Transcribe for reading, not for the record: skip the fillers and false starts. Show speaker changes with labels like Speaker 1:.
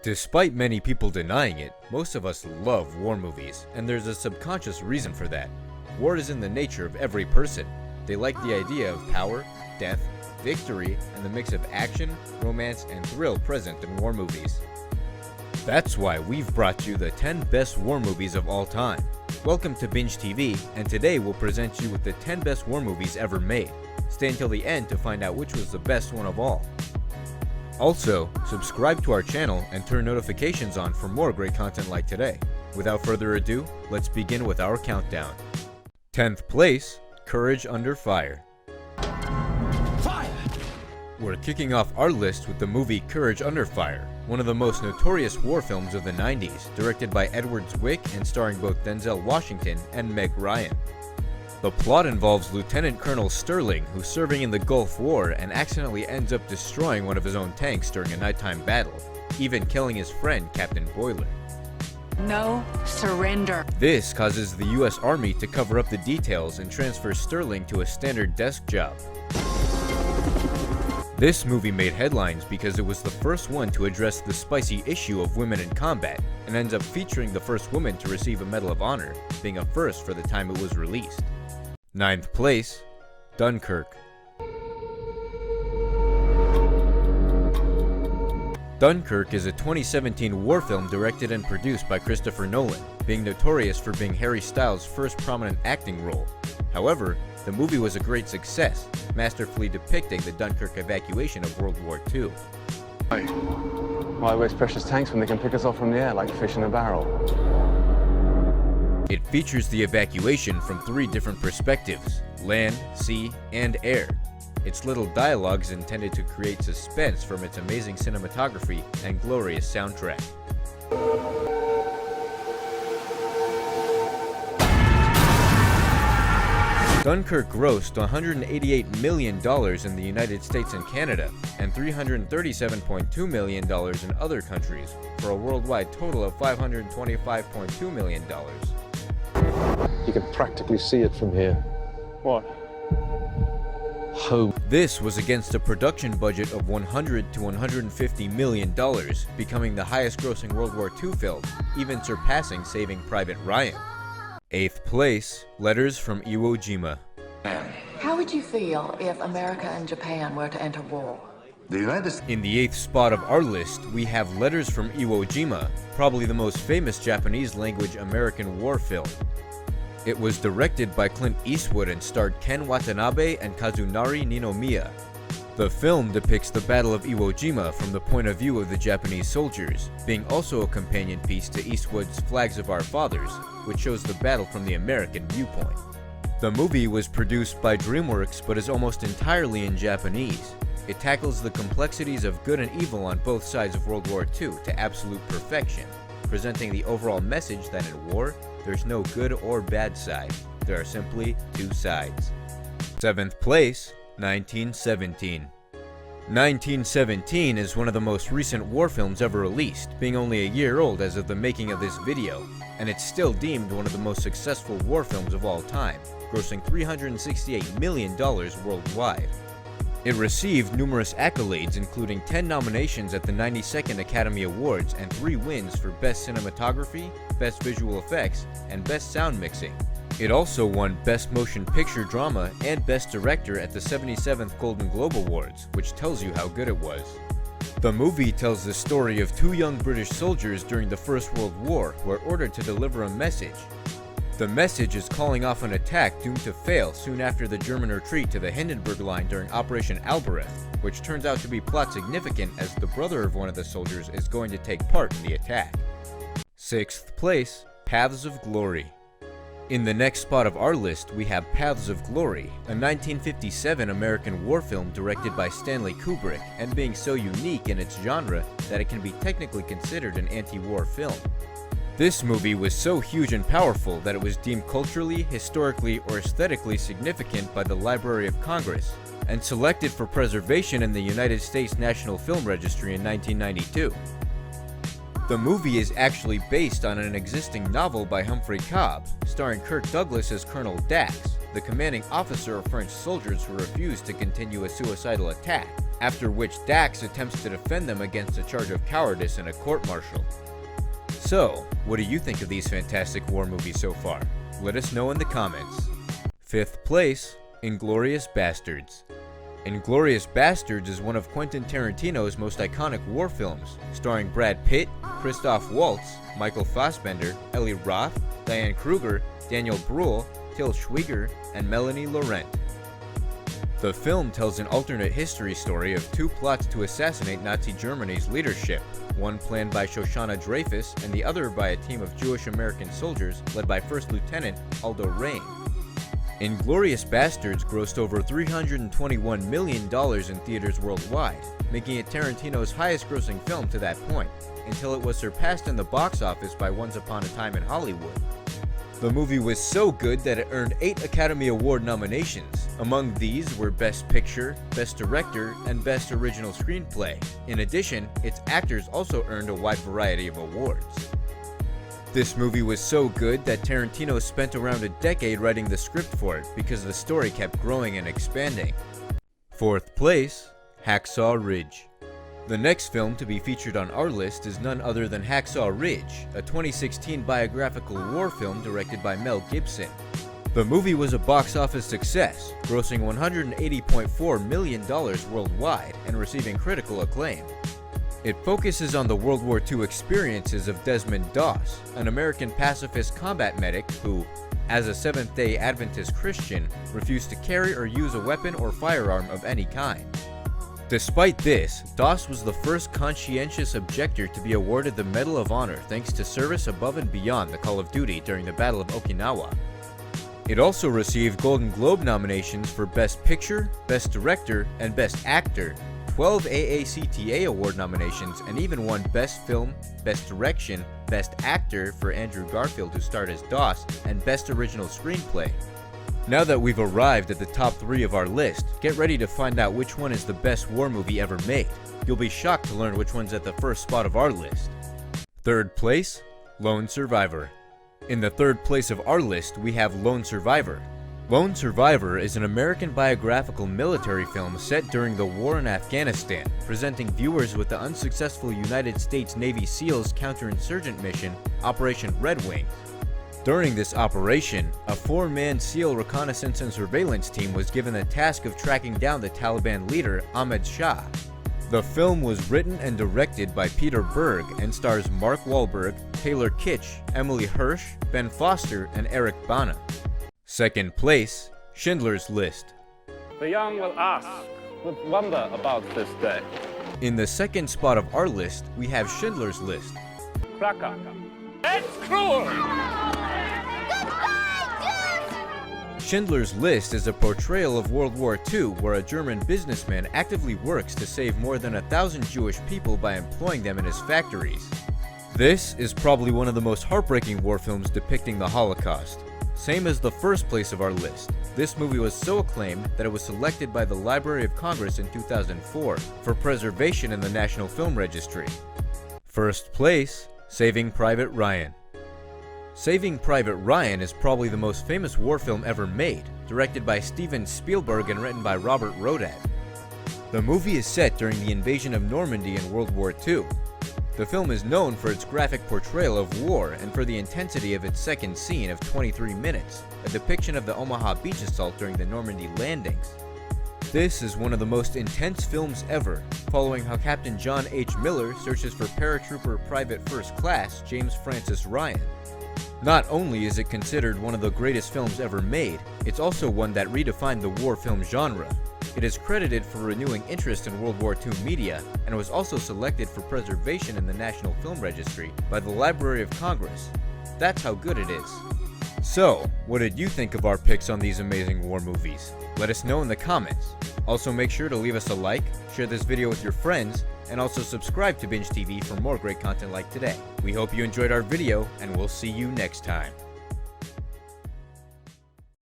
Speaker 1: Despite many people denying it, most of us love war movies, and there's a subconscious reason for that. War is in the nature of every person. They like the idea of power, death, victory, and the mix of action, romance, and thrill present in war movies. That's why we've brought you the 10 best war movies of all time. Welcome to Binge TV, and today we'll present you with the 10 best war movies ever made. Stay until the end to find out which was the best one of all. Also, subscribe to our channel and turn notifications on for more great content like today. Without further ado, let's begin with our countdown. 10th place, Courage Under Fire. Fire! We're kicking off our list with the movie Courage Under Fire, one of the most notorious war films of the 90s, directed by Edward Zwick and starring both Denzel Washington and Meg Ryan. The plot involves Lieutenant Colonel Sterling, who's serving in the Gulf War and accidentally ends up destroying one of his own tanks during a nighttime battle, even killing his friend Captain Boiler.
Speaker 2: No surrender.
Speaker 1: This causes the US Army to cover up the details and transfer Sterling to a standard desk job. This movie made headlines because it was the first one to address the spicy issue of women in combat, and ends up featuring the first woman to receive a Medal of Honor, being a first for the time it was released. 9th place, Dunkirk. Dunkirk is a 2017 war film directed and produced by Christopher Nolan, being notorious for being Harry Styles' first prominent acting role. However, the movie was a great success, masterfully depicting the Dunkirk evacuation of World War II.
Speaker 3: Why waste precious tanks when they can pick us off from the air like fish in a barrel?
Speaker 1: It features the evacuation from 3 different perspectives: land, sea, and air. Its little dialogue is intended to create suspense from its amazing cinematography and glorious soundtrack. Dunkirk grossed $188 million in the United States and Canada, and $337.2 million in other countries, for a worldwide total of $525.2 million.
Speaker 4: You can practically see it from here.
Speaker 3: What?
Speaker 4: Home.
Speaker 1: This was against a production budget of $100 to $150 million, becoming the highest grossing World War II film, even surpassing Saving Private Ryan. 8th place, Letters from Iwo Jima.
Speaker 5: How would you feel if America and Japan were to enter war?
Speaker 1: In the 8th spot of our list, we have Letters from Iwo Jima, probably the most famous Japanese-language American war film. It was directed by Clint Eastwood and starred Ken Watanabe and Kazunari Ninomiya. The film depicts the Battle of Iwo Jima from the point of view of the Japanese soldiers, being also a companion piece to Eastwood's Flags of Our Fathers, which shows the battle from the American viewpoint. The movie was produced by DreamWorks but is almost entirely in Japanese. It tackles the complexities of good and evil on both sides of World War II to absolute perfection, presenting the overall message that in war, there's no good or bad side. There are simply 2 sides. 7th place, 1917. 1917 is one of the most recent war films ever released, being only a year old as of the making of this video, and it's still deemed one of the most successful war films of all time, grossing $368 million worldwide. It received numerous accolades, including 10 nominations at the 92nd Academy Awards and 3 wins for Best Cinematography, Best Visual Effects, and Best Sound Mixing. It also won Best Motion Picture Drama and Best Director at the 77th Golden Globe Awards, which tells you how good it was. The movie tells the story of 2 young British soldiers during the First World War who are ordered to deliver a message. The message is calling off an attack doomed to fail soon after the German retreat to the Hindenburg Line during Operation Albareth, which turns out to be plot significant as the brother of one of the soldiers is going to take part in the attack. 6th place, Paths of Glory. In the next spot of our list, we have Paths of Glory, a 1957 American war film directed by Stanley Kubrick, and being so unique in its genre that it can be technically considered an anti-war film. This movie was so huge and powerful that it was deemed culturally, historically, or aesthetically significant by the Library of Congress, and selected for preservation in the United States National Film Registry in 1992. The movie is actually based on an existing novel by Humphrey Cobb, starring Kirk Douglas as Colonel Dax, the commanding officer of French soldiers who refused to continue a suicidal attack, after which Dax attempts to defend them against a charge of cowardice in a court-martial. So, what do you think of these fantastic war movies so far? Let us know in the comments. 5th place, Inglorious Bastards. Inglorious Bastards is one of Quentin Tarantino's most iconic war films, starring Brad Pitt, Christoph Waltz, Michael Fassbender, Eli Roth, Diane Kruger, Daniel Bruhl, Til Schweiger, and Melanie Laurent. The film tells an alternate history story of 2 plots to assassinate Nazi Germany's leadership, one planned by Shoshana Dreyfus and the other by a team of Jewish-American soldiers led by First Lieutenant Aldo Raine. Inglorious Bastards grossed over $321 million in theaters worldwide, making it Tarantino's highest-grossing film to that point, until it was surpassed in the box office by Once Upon a Time in Hollywood. The movie was so good that it earned 8 Academy Award nominations. Among these were Best Picture, Best Director, and Best Original Screenplay. In addition, its actors also earned a wide variety of awards. This movie was so good that Tarantino spent around a decade writing the script for it because the story kept growing and expanding. 4th place, Hacksaw Ridge. The next film to be featured on our list is none other than Hacksaw Ridge, a 2016 biographical war film directed by Mel Gibson. The movie was a box office success, grossing $180.4 million worldwide and receiving critical acclaim. It focuses on the World War II experiences of Desmond Doss, an American pacifist combat medic who, as a Seventh-day Adventist Christian, refused to carry or use a weapon or firearm of any kind. Despite this, Doss was the first conscientious objector to be awarded the Medal of Honor thanks to service above and beyond the call of duty during the Battle of Okinawa. It also received Golden Globe nominations for Best Picture, Best Director, and Best Actor, 12 AACTA award nominations, and even won Best Film, Best Direction, Best Actor for Andrew Garfield, who starred as Doss, and Best Original Screenplay. Now that we've arrived at the top 3 of our list, get ready to find out which one is the best war movie ever made. You'll be shocked to learn which one's at the first spot of our list. 3rd place, Lone Survivor. In the 3rd place of our list, we have Lone Survivor. Lone Survivor is an American biographical military film set during the war in Afghanistan, presenting viewers with the unsuccessful United States Navy SEALs counterinsurgent mission, Operation Red Wing. During this operation, a 4-man SEAL reconnaissance and surveillance team was given the task of tracking down the Taliban leader Ahmed Shah. The film was written and directed by Peter Berg and stars Mark Wahlberg, Taylor Kitsch, Emily Hirsch, Ben Foster, and Eric Bana. 2nd place, Schindler's List.
Speaker 4: The young will ask, with wonder about this day.
Speaker 1: In the 2nd spot of our list, we have Schindler's List.
Speaker 4: Cracker. It's cruel!
Speaker 1: Schindler's List is a portrayal of World War II where a German businessman actively works to save more than 1,000 Jewish people by employing them in his factories. This is probably one of the most heartbreaking war films depicting the Holocaust. Same as the 1st place of our list, this movie was so acclaimed that it was selected by the Library of Congress in 2004 for preservation in the National Film Registry. 1st place, Saving Private Ryan. Saving Private Ryan is probably the most famous war film ever made, directed by Steven Spielberg and written by Robert Rodat. The movie is set during the invasion of Normandy in World War II. The film is known for its graphic portrayal of war and for the intensity of its second scene of 23 minutes, a depiction of the Omaha beach assault during the Normandy landings. This is one of the most intense films ever, following how Captain John H. Miller searches for paratrooper Private First Class James Francis Ryan. Not only is it considered one of the greatest films ever made, it's also one that redefined the war film genre. It is credited for renewing interest in World War II media and was also selected for preservation in the National Film Registry by the Library of Congress. That's how good it is. So, what did you think of our picks on these amazing war movies? Let us know in the comments. Also make sure to leave us a like, share this video with your friends, and also subscribe to Binge TV for more great content like today. We hope you enjoyed our video, and we'll see you next time.